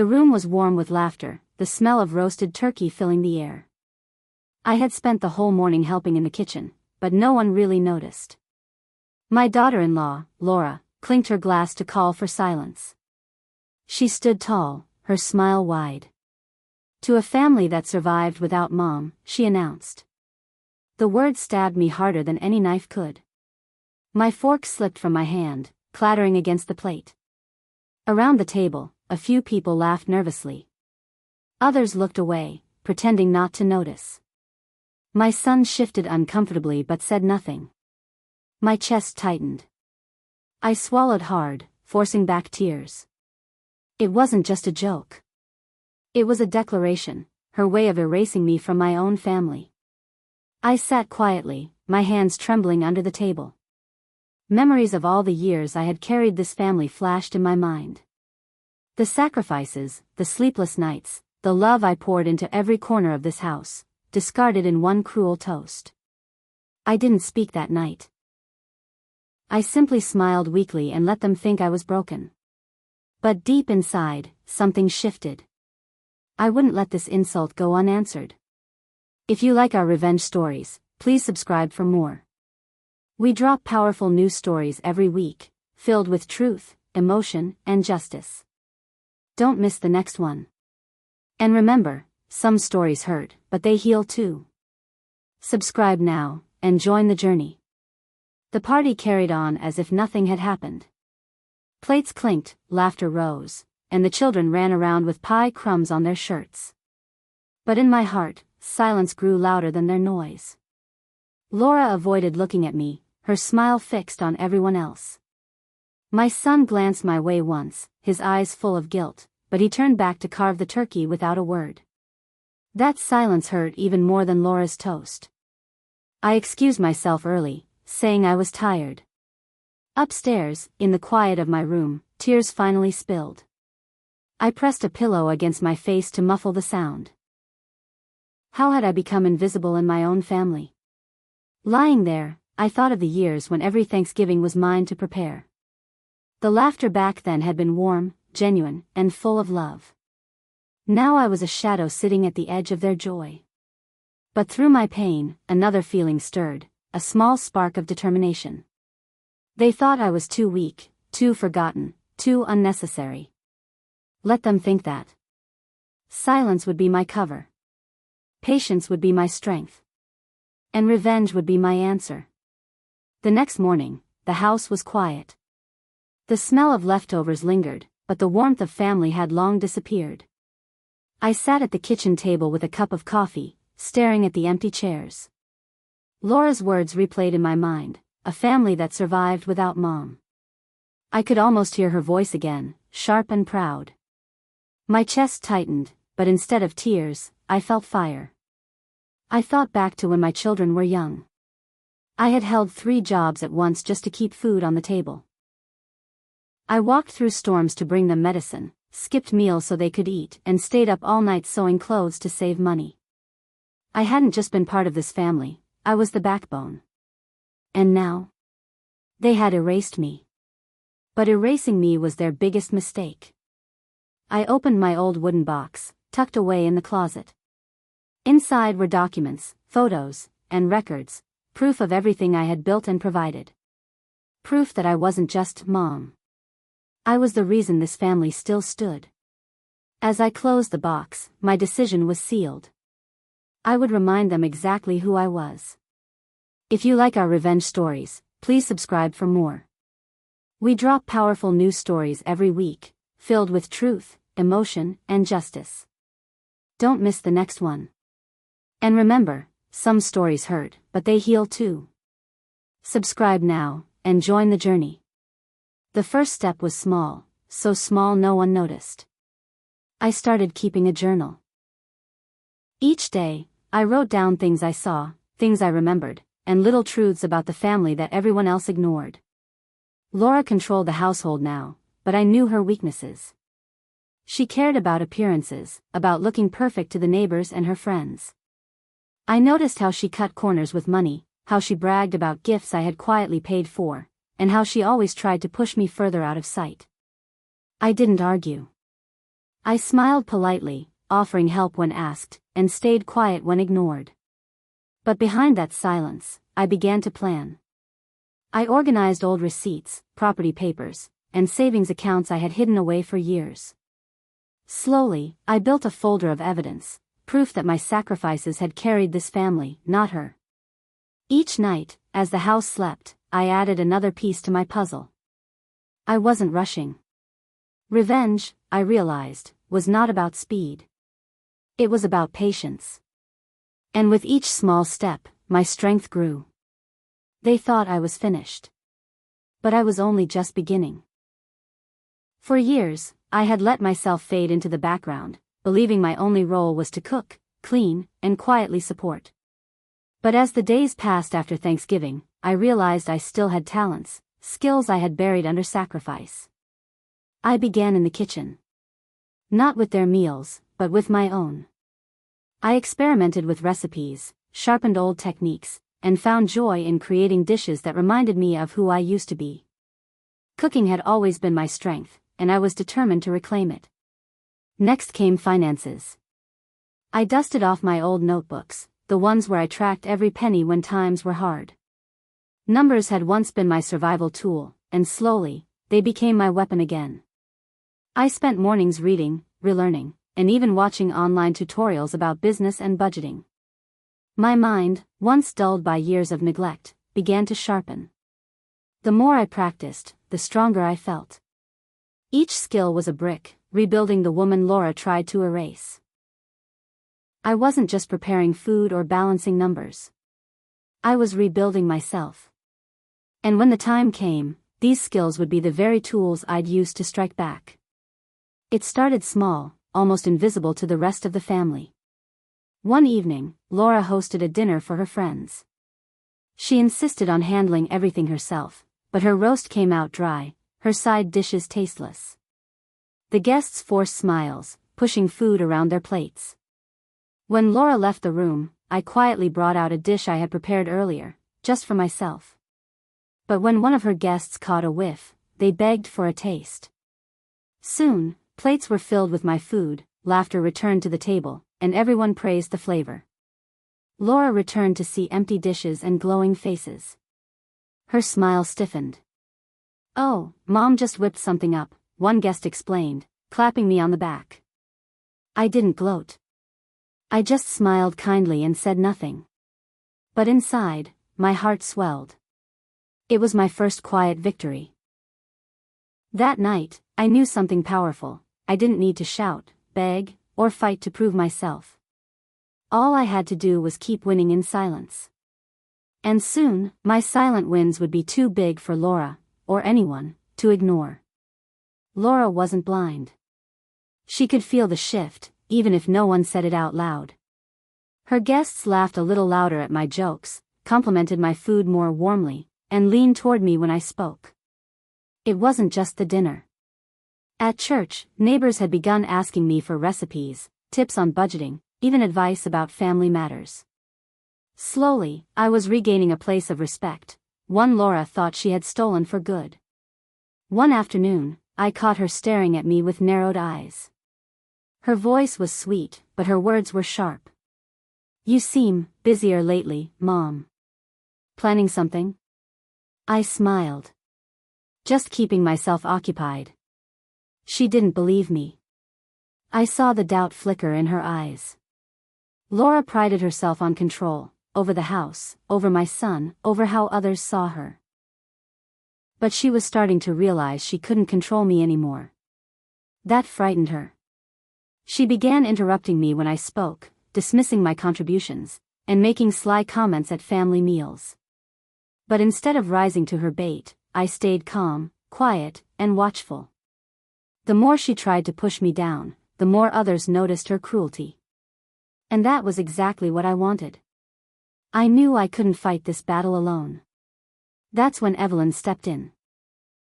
The room was warm with laughter, the smell of roasted turkey filling the air. I had spent the whole morning helping in the kitchen, but no one really noticed. My daughter-in-law, Laura, clinked her glass to call for silence. She stood tall, her smile wide. To a family that survived without Mom, she announced. The words stabbed me harder than any knife could. My fork slipped from my hand, clattering against the plate. Around the table, a few people laughed nervously. Others looked away, pretending not to notice. My son shifted uncomfortably but said nothing. My chest tightened. I swallowed hard, forcing back tears. It wasn't just a joke. It was a declaration, her way of erasing me from my own family. I sat quietly, my hands trembling under the table. Memories of all the years I had carried this family flashed in my mind. The sacrifices, the sleepless nights, the love I poured into every corner of this house, discarded in one cruel toast. I didn't speak that night. I simply smiled weakly and let them think I was broken. But deep inside, something shifted. I wouldn't let this insult go unanswered. If you like our revenge stories, please subscribe for more. We drop powerful news stories every week, filled with truth, emotion, and justice. Don't miss the next one. And remember, some stories hurt, but they heal too. Subscribe now, and join the journey. The party carried on as if nothing had happened. Plates clinked, laughter rose, and the children ran around with pie crumbs on their shirts. But in my heart, silence grew louder than their noise. Laura avoided looking at me, her smile fixed on everyone else. My son glanced my way once, his eyes full of guilt, but he turned back to carve the turkey without a word. That silence hurt even more than Laura's toast. I excused myself early, saying I was tired. Upstairs, in the quiet of my room, tears finally spilled. I pressed a pillow against my face to muffle the sound. How had I become invisible in my own family? Lying there, I thought of the years when every Thanksgiving was mine to prepare. The laughter back then had been warm, genuine, and full of love. Now I was a shadow sitting at the edge of their joy. But through my pain, another feeling stirred, a small spark of determination. They thought I was too weak, too forgotten, too unnecessary. Let them think that. Silence would be my cover. Patience would be my strength. And revenge would be my answer. The next morning, the house was quiet. The smell of leftovers lingered, but the warmth of family had long disappeared. I sat at the kitchen table with a cup of coffee, staring at the empty chairs. Laura's words replayed in my mind, a family that survived without Mom. I could almost hear her voice again, sharp and proud. My chest tightened, but instead of tears, I felt fire. I thought back to when my children were young. I had held 3 jobs at once just to keep food on the table. I walked through storms to bring them medicine, skipped meals so they could eat, and stayed up all night sewing clothes to save money. I hadn't just been part of this family, I was the backbone. And now? They had erased me. But erasing me was their biggest mistake. I opened my old wooden box, tucked away in the closet. Inside were documents, photos, and records, proof of everything I had built and provided. Proof that I wasn't just Mom. I was the reason this family still stood. As I closed the box, my decision was sealed. I would remind them exactly who I was. If you like our revenge stories, please subscribe for more. We drop powerful news stories every week, filled with truth, emotion, and justice. Don't miss the next one. And remember, some stories hurt, but they heal too. Subscribe now, and join the journey. The first step was small, so small no one noticed. I started keeping a journal. Each day, I wrote down things I saw, things I remembered, and little truths about the family that everyone else ignored. Laura controlled the household now, but I knew her weaknesses. She cared about appearances, about looking perfect to the neighbors and her friends. I noticed how she cut corners with money, how she bragged about gifts I had quietly paid for, and how she always tried to push me further out of sight. I didn't argue. I smiled politely, offering help when asked, and stayed quiet when ignored. But behind that silence, I began to plan. I organized old receipts, property papers, and savings accounts I had hidden away for years. Slowly, I built a folder of evidence, proof that my sacrifices had carried this family, not her. Each night, as the house slept, I added another piece to my puzzle. I wasn't rushing. Revenge, I realized, was not about speed. It was about patience. And with each small step, my strength grew. They thought I was finished. But I was only just beginning. For years, I had let myself fade into the background, believing my only role was to cook, clean, and quietly support. But as the days passed after Thanksgiving, I realized I still had talents, skills I had buried under sacrifice. I began in the kitchen. Not with their meals, but with my own. I experimented with recipes, sharpened old techniques, and found joy in creating dishes that reminded me of who I used to be. Cooking had always been my strength, and I was determined to reclaim it. Next came finances. I dusted off my old notebooks, the ones where I tracked every penny when times were hard. Numbers had once been my survival tool, and slowly, they became my weapon again. I spent mornings reading, relearning, and even watching online tutorials about business and budgeting. My mind, once dulled by years of neglect, began to sharpen. The more I practiced, the stronger I felt. Each skill was a brick, rebuilding the woman Laura tried to erase. I wasn't just preparing food or balancing numbers. I was rebuilding myself. And when the time came, these skills would be the very tools I'd use to strike back. It started small, almost invisible to the rest of the family. One evening, Laura hosted a dinner for her friends. She insisted on handling everything herself, but her roast came out dry, her side dishes tasteless. The guests forced smiles, pushing food around their plates. When Laura left the room, I quietly brought out a dish I had prepared earlier, just for myself. But when one of her guests caught a whiff, they begged for a taste. Soon, plates were filled with my food, laughter returned to the table, and everyone praised the flavor. Laura returned to see empty dishes and glowing faces. Her smile stiffened. "Oh, Mom just whipped something up," one guest explained, clapping me on the back. I didn't gloat. I just smiled kindly and said nothing. But inside, my heart swelled. It was my first quiet victory. That night, I knew something powerful. I didn't need to shout, beg, or fight to prove myself. All I had to do was keep winning in silence. And soon, my silent wins would be too big for Laura, or anyone, to ignore. Laura wasn't blind. She could feel the shift, even if no one said it out loud. Her guests laughed a little louder at my jokes, complimented my food more warmly, and leaned toward me when I spoke. It wasn't just the dinner. At church, neighbors had begun asking me for recipes, tips on budgeting, even advice about family matters. Slowly, I was regaining a place of respect, one Laura thought she had stolen for good. One afternoon, I caught her staring at me with narrowed eyes. Her voice was sweet, but her words were sharp. "You seem busier lately, Mom. Planning something?" I smiled. "Just keeping myself occupied." She didn't believe me. I saw the doubt flicker in her eyes. Laura prided herself on control, over the house, over my son, over how others saw her. But she was starting to realize she couldn't control me anymore. That frightened her. She began interrupting me when I spoke, dismissing my contributions, and making sly comments at family meals. But instead of rising to her bait, I stayed calm, quiet, and watchful. The more she tried to push me down, the more others noticed her cruelty. And that was exactly what I wanted. I knew I couldn't fight this battle alone. That's when Evelyn stepped in.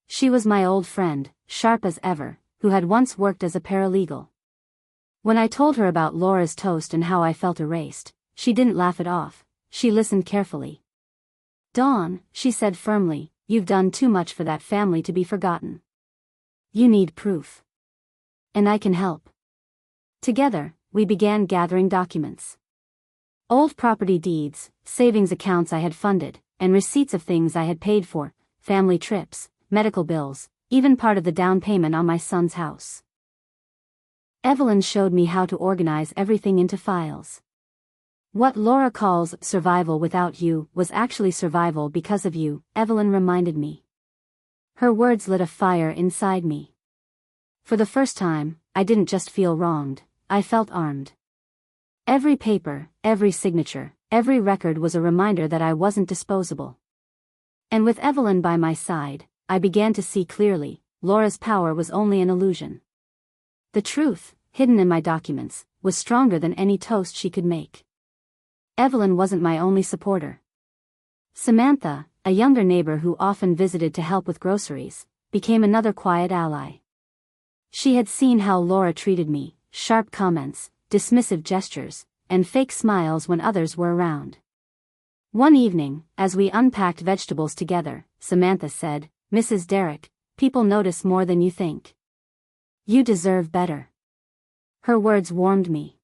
She was my old friend, sharp as ever, who had once worked as a paralegal. When I told her about Laura's toast and how I felt erased, she didn't laugh it off, she listened carefully. "Dawn," she said firmly, "you've done too much for that family to be forgotten. You need proof. And I can help." Together, we began gathering documents. Old property deeds, savings accounts I had funded, and receipts of things I had paid for, family trips, medical bills, even part of the down payment on my son's house. Evelyn showed me how to organize everything into files. What Laura calls survival without you was actually survival because of you, Evelyn reminded me. Her words lit a fire inside me. For the first time, I didn't just feel wronged, I felt armed. Every paper, every signature, every record was a reminder that I wasn't disposable. And with Evelyn by my side, I began to see clearly, Laura's power was only an illusion. The truth, hidden in my documents, was stronger than any toast she could make. Evelyn wasn't my only supporter. Samantha, a younger neighbor who often visited to help with groceries, became another quiet ally. She had seen how Laura treated me, sharp comments, dismissive gestures, and fake smiles when others were around. One evening, as we unpacked vegetables together, Samantha said, "Mrs. Derrick, people notice more than you think. You deserve better." Her words warmed me.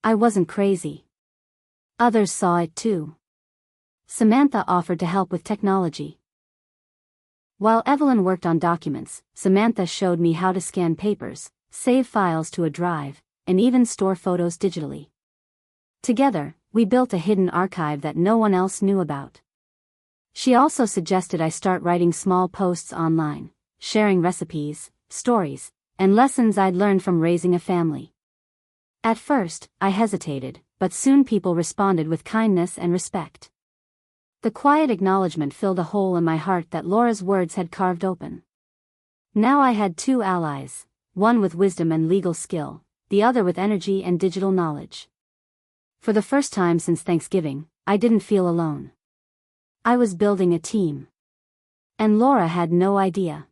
I wasn't crazy. Others saw it too. Samantha offered to help with technology. While Evelyn worked on documents, Samantha showed me how to scan papers, save files to a drive, and even store photos digitally. Together, we built a hidden archive that no one else knew about. She also suggested I start writing small posts online, sharing recipes, stories, and lessons I'd learned from raising a family. At first, I hesitated, but soon people responded with kindness and respect. The quiet acknowledgement filled a hole in my heart that Laura's words had carved open. Now I had two allies, one with wisdom and legal skill, the other with energy and digital knowledge. For the first time since Thanksgiving, I didn't feel alone. I was building a team. And Laura had no idea.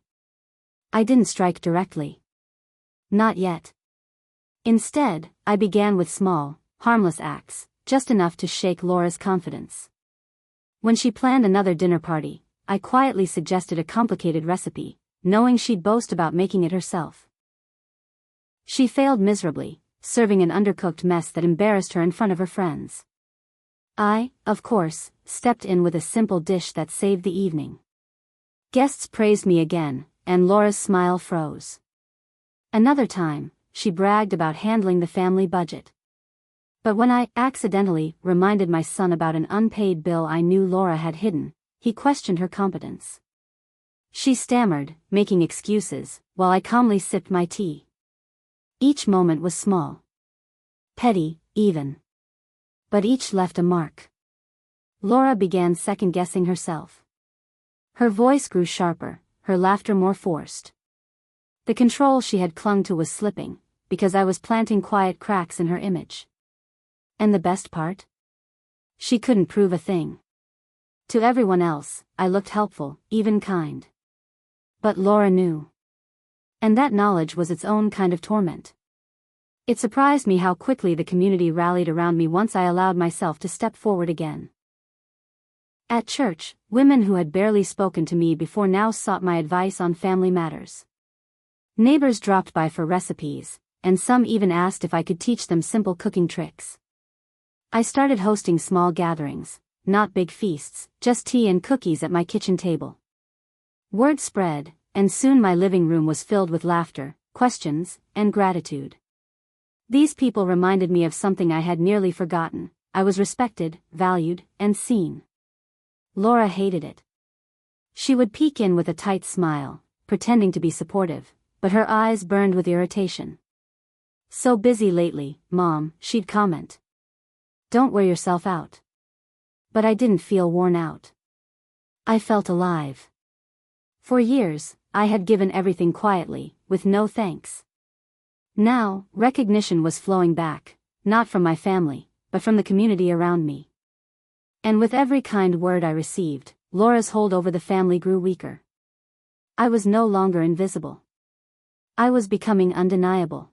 I didn't strike directly. Not yet. Instead, I began with small, harmless acts, just enough to shake Laura's confidence. When she planned another dinner party, I quietly suggested a complicated recipe, knowing she'd boast about making it herself. She failed miserably, serving an undercooked mess that embarrassed her in front of her friends. I, of course, stepped in with a simple dish that saved the evening. Guests praised me again, and Laura's smile froze. Another time, she bragged about handling the family budget. But when I accidentally reminded my son about an unpaid bill I knew Laura had hidden, he questioned her competence. She stammered, making excuses, while I calmly sipped my tea. Each moment was small. Petty, even. But each left a mark. Laura began second-guessing herself. Her voice grew sharper, her laughter more forced. The control she had clung to was slipping, because I was planting quiet cracks in her image. And the best part? She couldn't prove a thing. To everyone else, I looked helpful, even kind. But Laura knew. And that knowledge was its own kind of torment. It surprised me how quickly the community rallied around me once I allowed myself to step forward again. At church, women who had barely spoken to me before now sought my advice on family matters. Neighbors dropped by for recipes, and some even asked if I could teach them simple cooking tricks. I started hosting small gatherings, not big feasts, just tea and cookies at my kitchen table. Word spread, and soon my living room was filled with laughter, questions, and gratitude. These people reminded me of something I had nearly forgotten: I was respected, valued, and seen. Laura hated it. She would peek in with a tight smile, pretending to be supportive, but her eyes burned with irritation. "So busy lately, Mom," she'd comment. "Don't wear yourself out." But I didn't feel worn out. I felt alive. For years, I had given everything quietly, with no thanks. Now, recognition was flowing back, not from my family, but from the community around me. And with every kind word I received, Laura's hold over the family grew weaker. I was no longer invisible. I was becoming undeniable.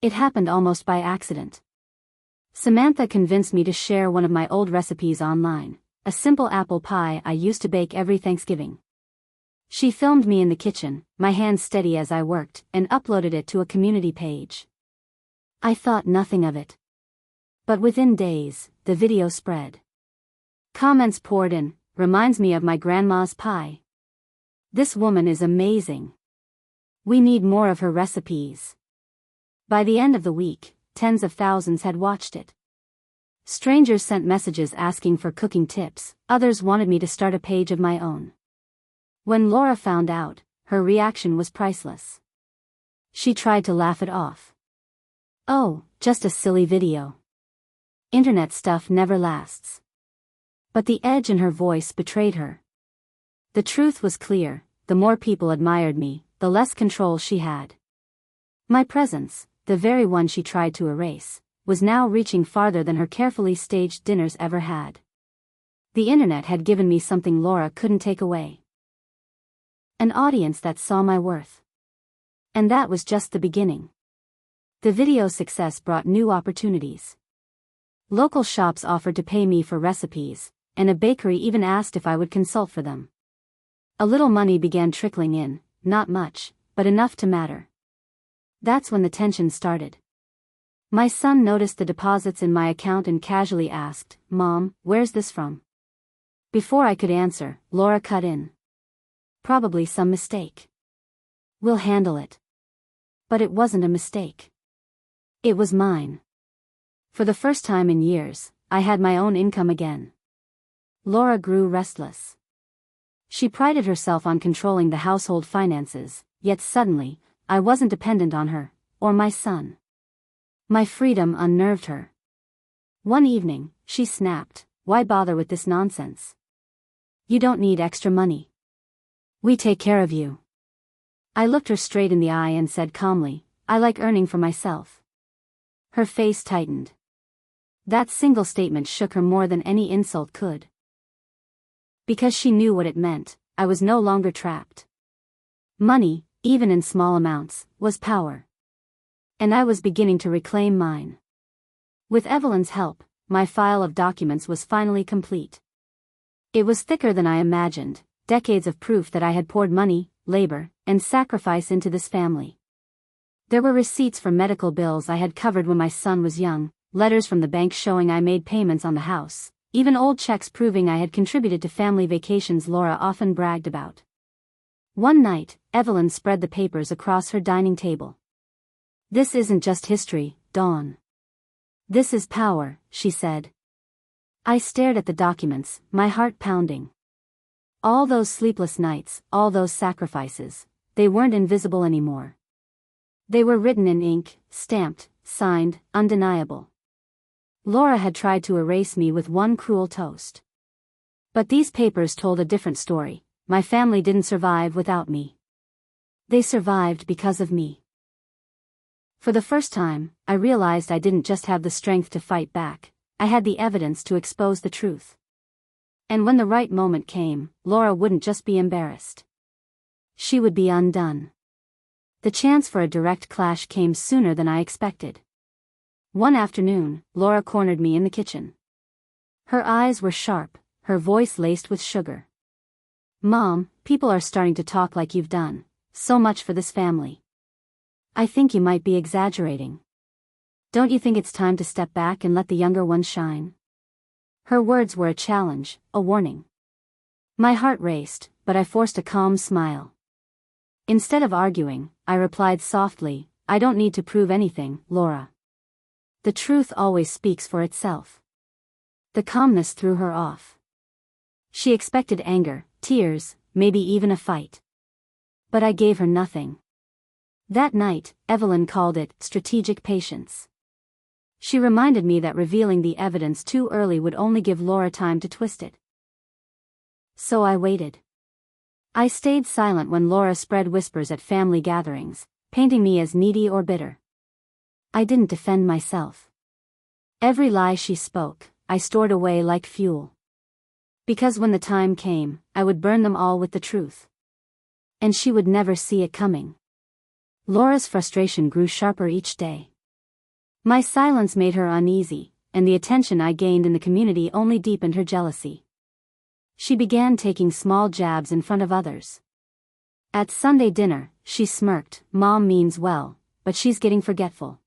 It happened almost by accident. Samantha convinced me to share one of my old recipes online, a simple apple pie I used to bake every Thanksgiving. She filmed me in the kitchen, my hands steady as I worked, and uploaded it to a community page. I thought nothing of it. But within days, the video spread. Comments poured in, reminds me of my grandma's pie. This woman is amazing. We need more of her recipes. By the end of the week, tens of thousands had watched it. Strangers sent messages asking for cooking tips, others wanted me to start a page of my own. When Laura found out, her reaction was priceless. She tried to laugh it off. Oh, just a silly video. Internet stuff never lasts. But the edge in her voice betrayed her. The truth was clear: the more people admired me, the less control she had. My presence, the very one she tried to erase, was now reaching farther than her carefully staged dinners ever had. The internet had given me something Laura couldn't take away. An audience that saw my worth. And that was just the beginning. The video's success brought new opportunities. Local shops offered to pay me for recipes, and a bakery even asked if I would consult for them. A little money began trickling in, not much, but enough to matter. That's when the tension started. My son noticed the deposits in my account and casually asked, "Mom, where's this from?" Before I could answer, Laura cut in. "Probably some mistake. We'll handle it." But it wasn't a mistake. It was mine. For the first time in years, I had my own income again. Laura grew restless. She prided herself on controlling the household finances, yet suddenly, I wasn't dependent on her, or my son. My freedom unnerved her. One evening, she snapped, "Why bother with this nonsense? You don't need extra money. We take care of you." I looked her straight in the eye and said calmly, "I like earning for myself." Her face tightened. That single statement shook her more than any insult could. Because she knew what it meant, I was no longer trapped. Money, even in small amounts, was power. And I was beginning to reclaim mine. With Evelyn's help, my file of documents was finally complete. It was thicker than I imagined, decades of proof that I had poured money, labor, and sacrifice into this family. There were receipts for medical bills I had covered when my son was young, letters from the bank showing I made payments on the house, even old checks proving I had contributed to family vacations Laura often bragged about. One night, Evelyn spread the papers across her dining table. "This isn't just history, Dawn. This is power," she said. I stared at the documents, my heart pounding. All those sleepless nights, all those sacrifices, they weren't invisible anymore. They were written in ink, stamped, signed, undeniable. Laura had tried to erase me with one cruel toast. But these papers told a different story. My family didn't survive without me. They survived because of me. For the first time, I realized I didn't just have the strength to fight back, I had the evidence to expose the truth. And when the right moment came, Laura wouldn't just be embarrassed. She would be undone. The chance for a direct clash came sooner than I expected. One afternoon, Laura cornered me in the kitchen. Her eyes were sharp, her voice laced with sugar. "Mom, people are starting to talk like you've done so much for this family. I think you might be exaggerating. Don't you think it's time to step back and let the younger ones shine?" Her words were a challenge, a warning. My heart raced, but I forced a calm smile. Instead of arguing, I replied softly, "I don't need to prove anything, Laura. The truth always speaks for itself." The calmness threw her off. She expected anger, tears, maybe even a fight. But I gave her nothing. That night, Evelyn called it strategic patience. She reminded me that revealing the evidence too early would only give Laura time to twist it. So I waited. I stayed silent when Laura spread whispers at family gatherings, painting me as needy or bitter. I didn't defend myself. Every lie she spoke, I stored away like fuel. Because when the time came, I would burn them all with the truth. And she would never see it coming. Laura's frustration grew sharper each day. My silence made her uneasy, and the attention I gained in the community only deepened her jealousy. She began taking small jabs in front of others. At Sunday dinner, she smirked, "Mom means well, but she's getting forgetful."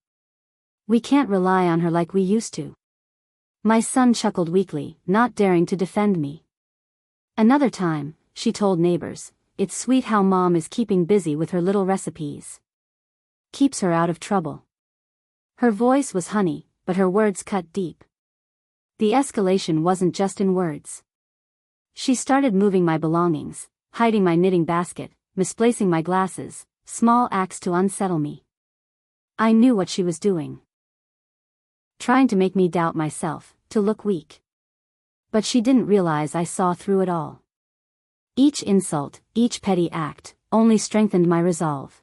We can't rely on her like we used to. My son chuckled weakly, not daring to defend me. Another time, she told neighbors, "It's sweet how Mom is keeping busy with her little recipes. Keeps her out of trouble." Her voice was honey, but her words cut deep. The escalation wasn't just in words. She started moving my belongings, hiding my knitting basket, misplacing my glasses, small acts to unsettle me. I knew what she was doing. Trying to make me doubt myself, to look weak. But she didn't realize I saw through it all. Each insult, each petty act, only strengthened my resolve.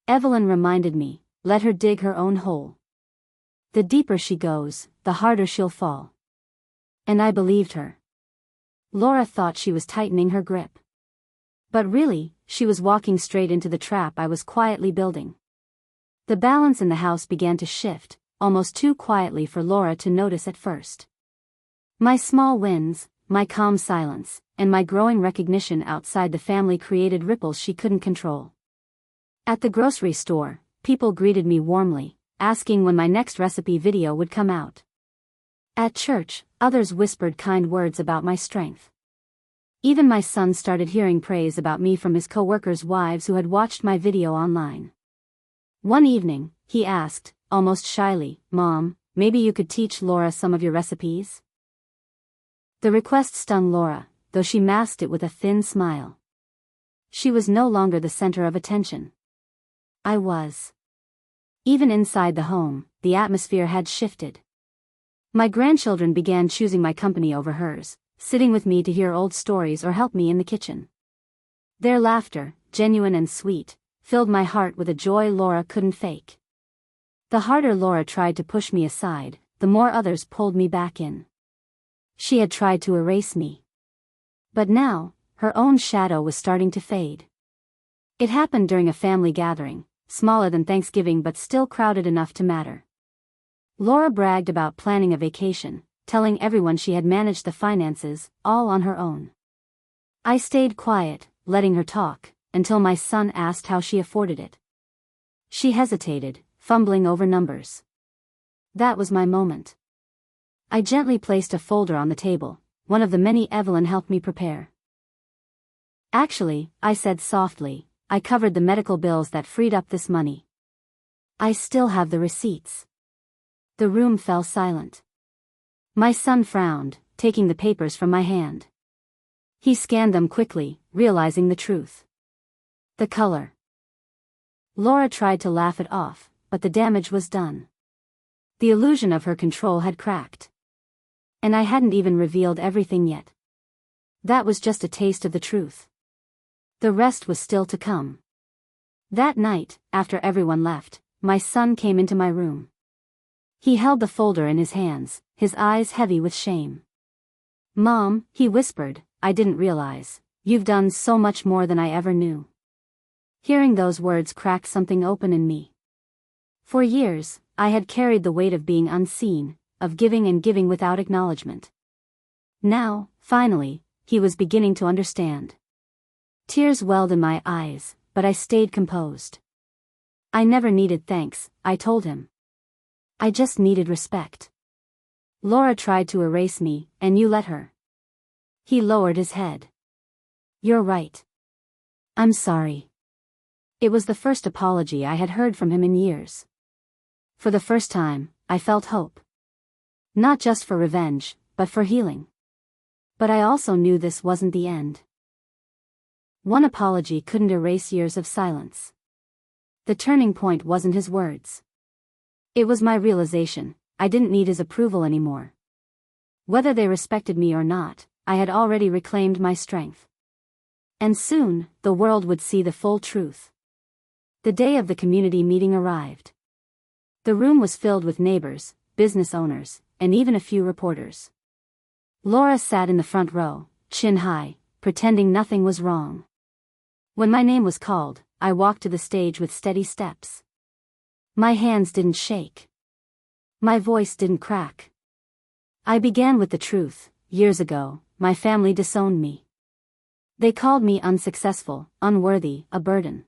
Evelyn reminded me, let her dig her own hole. The deeper she goes, the harder she'll fall. And I believed her. Laura thought she was tightening her grip. But really, she was walking straight into the trap I was quietly building. The balance in the house began to shift, almost too quietly for Laura to notice at first. My small wins, my calm silence, and my growing recognition outside the family created ripples she couldn't control. At the grocery store, people greeted me warmly, asking when my next recipe video would come out. At church, others whispered kind words about my strength. Even my son started hearing praise about me from his coworkers' wives who had watched my video online. One evening, he asked, almost shyly, "Mom, maybe you could teach Laura some of your recipes?" The request stung Laura, though she masked it with a thin smile. She was no longer the center of attention. I was. Even inside the home, the atmosphere had shifted. My grandchildren began choosing my company over hers, sitting with me to hear old stories or help me in the kitchen. Their laughter, genuine and sweet, filled my heart with a joy Laura couldn't fake. The harder Laura tried to push me aside, the more others pulled me back in. She had tried to erase me. But now, her own shadow was starting to fade. It happened during a family gathering, smaller than Thanksgiving but still crowded enough to matter. Laura bragged about planning a vacation, telling everyone she had managed the finances, all on her own. I stayed quiet, letting her talk, until my son asked how she afforded it. She hesitated, fumbling over numbers. That was my moment. I gently placed a folder on the table, one of the many Evelyn helped me prepare. "Actually," I said softly, "I covered the medical bills that freed up this money. I still have the receipts." The room fell silent. My son frowned, taking the papers from my hand. He scanned them quickly, realizing the truth. The color. Laura tried to laugh it off, but the damage was done. The illusion of her control had cracked. And I hadn't even revealed everything yet. That was just a taste of the truth. The rest was still to come. That night, after everyone left, my son came into my room. He held the folder in his hands, his eyes heavy with shame. "Mom," he whispered, "I didn't realize. You've done so much more than I ever knew." Hearing those words cracked something open in me. For years, I had carried the weight of being unseen, of giving and giving without acknowledgement. Now, finally, he was beginning to understand. Tears welled in my eyes, but I stayed composed. "I never needed thanks," I told him. "I just needed respect. Laura tried to erase me, and you let her." He lowered his head. "You're right. I'm sorry." It was the first apology I had heard from him in years. For the first time, I felt hope. Not just for revenge, but for healing. But I also knew this wasn't the end. One apology couldn't erase years of silence. The turning point wasn't his words. It was my realization, I didn't need his approval anymore. Whether they respected me or not, I had already reclaimed my strength. And soon, the world would see the full truth. The day of the community meeting arrived. The room was filled with neighbors, business owners, and even a few reporters. Laura sat in the front row, chin high, pretending nothing was wrong. When my name was called, I walked to the stage with steady steps. My hands didn't shake. My voice didn't crack. I began with the truth. Years ago, my family disowned me. They called me unsuccessful, unworthy, a burden.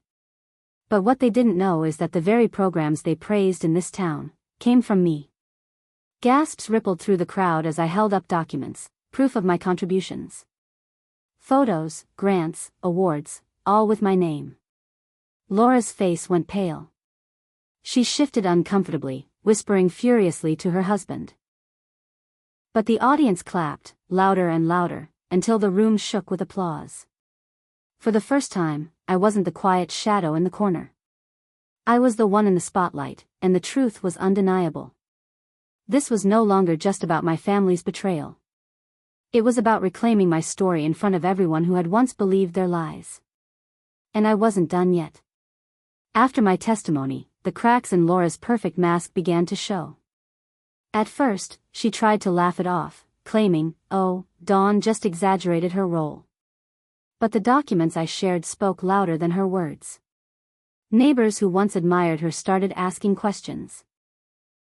But what they didn't know is that the very programs they praised in this town came from me. Gasps rippled through the crowd as I held up documents, proof of my contributions. Photos, grants, awards, all with my name. Laura's face went pale. She shifted uncomfortably, whispering furiously to her husband. But the audience clapped, louder and louder, until the room shook with applause. For the first time, I wasn't the quiet shadow in the corner. I was the one in the spotlight, and the truth was undeniable. This was no longer just about my family's betrayal. It was about reclaiming my story in front of everyone who had once believed their lies. And I wasn't done yet. After my testimony, the cracks in Laura's perfect mask began to show. At first, she tried to laugh it off, claiming, "Oh, Dawn just exaggerated her role." But the documents I shared spoke louder than her words. Neighbors who once admired her started asking questions.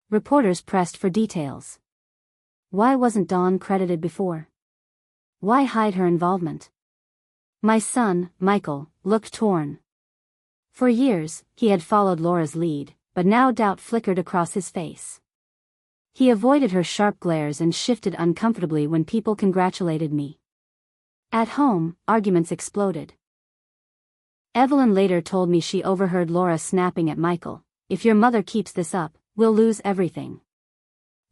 Reporters pressed for details. Why wasn't Dawn credited before? Why hide her involvement? My son, Michael, looked torn. For years, he had followed Laura's lead, but now doubt flickered across his face. He avoided her sharp glares and shifted uncomfortably when people congratulated me. At home, arguments exploded. Evelyn later told me she overheard Laura snapping at Michael, "If your mother keeps this up, we'll lose everything."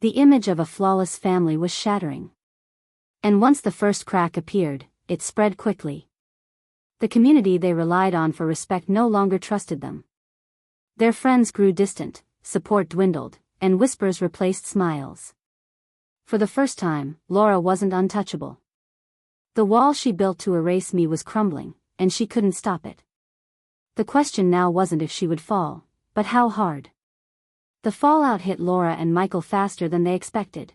The image of a flawless family was shattering. And once the first crack appeared, it spread quickly. The community they relied on for respect no longer trusted them. Their friends grew distant, support dwindled, and whispers replaced smiles. For the first time, Laura wasn't untouchable. The wall she built to erase me was crumbling, and she couldn't stop it. The question now wasn't if she would fall, but how hard. The fallout hit Laura and Michael faster than they expected.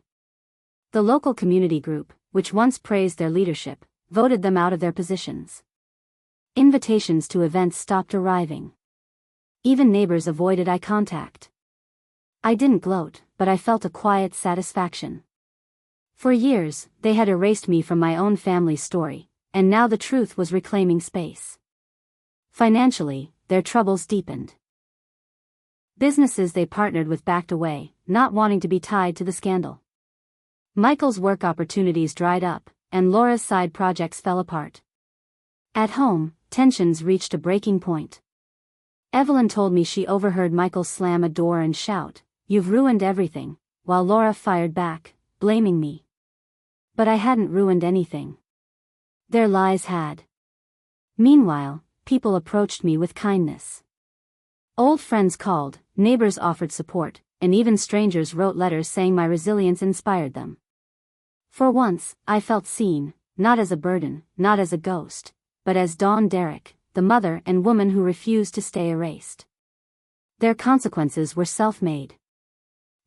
The local community group, which once praised their leadership, voted them out of their positions. Invitations to events stopped arriving. Even neighbors avoided eye contact. I didn't gloat, but I felt a quiet satisfaction. For years, they had erased me from my own family's story, and now the truth was reclaiming space. Financially, their troubles deepened. Businesses they partnered with backed away, not wanting to be tied to the scandal. Michael's work opportunities dried up, and Laura's side projects fell apart. At home, tensions reached a breaking point. Evelyn told me she overheard Michael slam a door and shout, "You've ruined everything," while Laura fired back, blaming me. But I hadn't ruined anything. Their lies had. Meanwhile, people approached me with kindness. Old friends called, neighbors offered support, and even strangers wrote letters saying my resilience inspired them. For once, I felt seen, not as a burden, not as a ghost, but as Dawn Derrick, the mother and woman who refused to stay erased. Their consequences were self-made.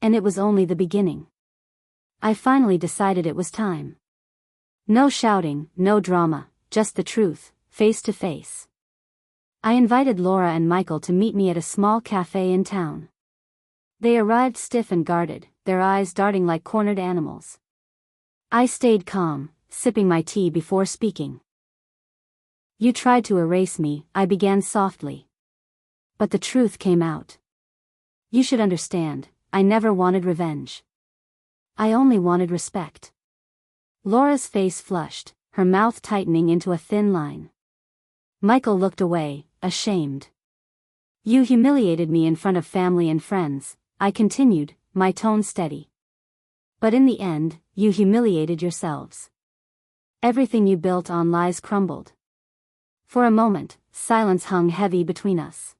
And it was only the beginning. I finally decided it was time. No shouting, no drama, just the truth, face to face. I invited Laura and Michael to meet me at a small cafe in town. They arrived stiff and guarded, their eyes darting like cornered animals. I stayed calm, sipping my tea before speaking. "You tried to erase me," I began softly. But the truth came out. "You should understand, I never wanted revenge. I only wanted respect." Laura's face flushed, her mouth tightening into a thin line. Michael looked away, ashamed. "You humiliated me in front of family and friends," I continued, my tone steady. "But in the end, you humiliated yourselves. Everything you built on lies crumbled." For a moment, silence hung heavy between us.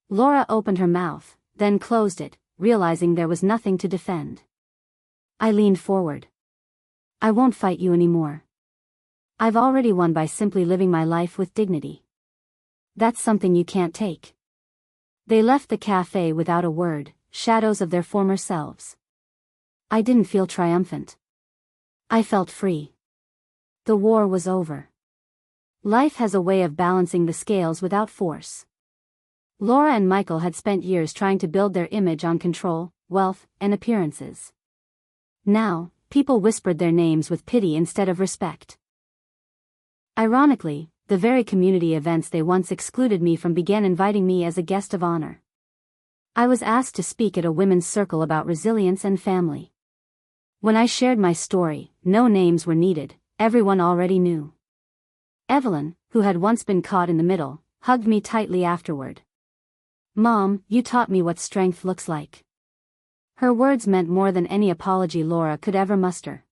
Laura opened her mouth, then closed it, realizing there was nothing to defend. I leaned forward. "I won't fight you anymore. I've already won by simply living my life with dignity. That's something you can't take." They left the cafe without a word, shadows of their former selves. I didn't feel triumphant. I felt free. The war was over. Life has a way of balancing the scales without force. Laura and Michael had spent years trying to build their image on control, wealth, and appearances. Now, people whispered their names with pity instead of respect. Ironically, the very community events they once excluded me from began inviting me as a guest of honor. I was asked to speak at a women's circle about resilience and family. When I shared my story, no names were needed, everyone already knew. Evelyn, who had once been caught in the middle, hugged me tightly afterward. "Mom, you taught me what strength looks like." Her words meant more than any apology Laura could ever muster.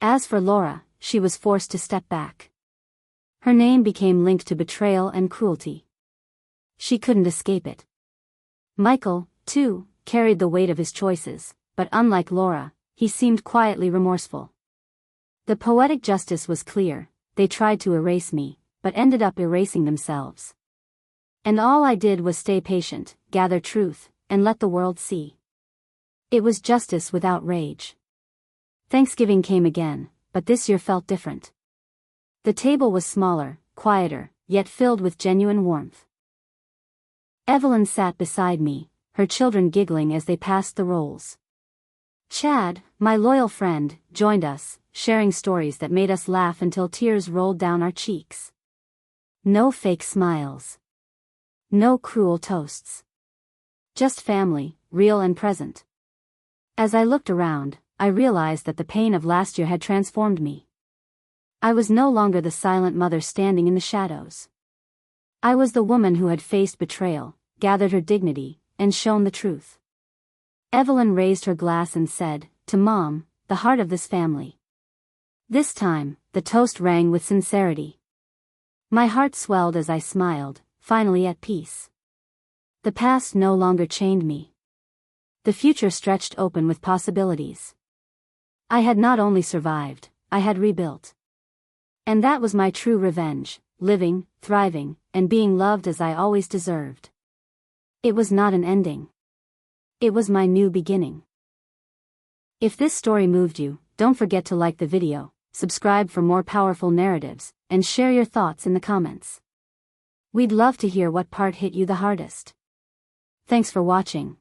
As for Laura, she was forced to step back. Her name became linked to betrayal and cruelty. She couldn't escape it. Michael, too, carried the weight of his choices, but unlike Laura, he seemed quietly remorseful. The poetic justice was clear: they tried to erase me, but ended up erasing themselves. And all I did was stay patient, gather truth, and let the world see. It was justice without rage. Thanksgiving came again, but this year felt different. The table was smaller, quieter, yet filled with genuine warmth. Evelyn sat beside me, her children giggling as they passed the rolls. Chad, my loyal friend, joined us, sharing stories that made us laugh until tears rolled down our cheeks. No fake smiles. No cruel toasts. Just family, real and present. As I looked around, I realized that the pain of last year had transformed me. I was no longer the silent mother standing in the shadows. I was the woman who had faced betrayal, gathered her dignity, and shown the truth. Evelyn raised her glass and said, "To Mom, the heart of this family." This time, the toast rang with sincerity. My heart swelled as I smiled, finally at peace. The past no longer chained me. The future stretched open with possibilities. I had not only survived, I had rebuilt. And that was my true revenge: living, thriving, and being loved as I always deserved. It was not an ending. It was my new beginning. If this story moved you, don't forget to like the video, subscribe for more powerful narratives, and share your thoughts in the comments. We'd love to hear what part hit you the hardest. Thanks for watching.